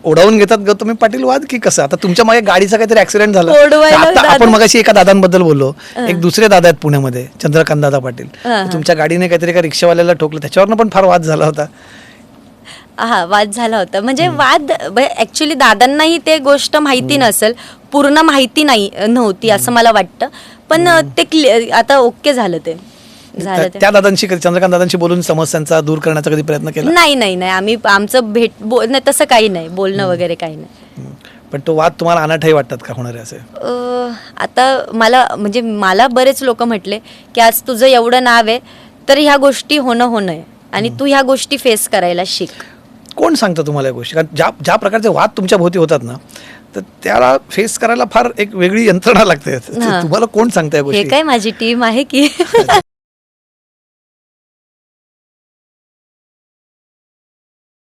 ओढावून घेतात गौतमी पाटील वाद की कसं? आता तुमच्या मागे गाडीचा काहीतरी ऍक्सिडेंट झाला, ओढवायला आता आपण दादा. मगाशी एका दादांबद्दल बोललो, एक दुसरे दादा आहेत पुण्यामध्ये, चंद्रकांत दादा पाटील. हा. तुमच्या गाडीने काहीतरी एका रिक्षावाल्याला ठोकलं, त्याच्यावरनं पण फार वाद झाला होता. हा वाद झाला होता. म्हणजे वाद ऍक्च्युली दादांनाही ते गोष्ट माहिती नसेल, पूर्ण माहिती नव्हती असं मला वाटतं. पण ते आता ओके झालं ते झालं ते. त्या दादांशी चंद्रकांत दादांशी बोलून समस्यांचा दूर करण्याचा कधी प्रयत्न केला? नाही आम्ही आमचं नाही तसं काही नाही, बोलणं वगैरे काही नाही. पण तो वाद तुम्हाला अनाठाई वाटतात का होणारे असे? आता मला बरेच लोक म्हटले की आज तुझं एवढं नाव आहे तर ह्या गोष्टी होणं आहे आणि तू ह्या गोष्टी फेस करायला शिक. कोण सांगतं तुम्हाला या गोष्टी? कारण ज्या प्रकारचे वाद तुमच्या भोवती होतात ना, तर त्याला फेस करायला फार एक वेगळी यंत्रणा लागते. तुम्हाला कोण सांगतं या हे गोष्टी? काय माझी टीम आहे की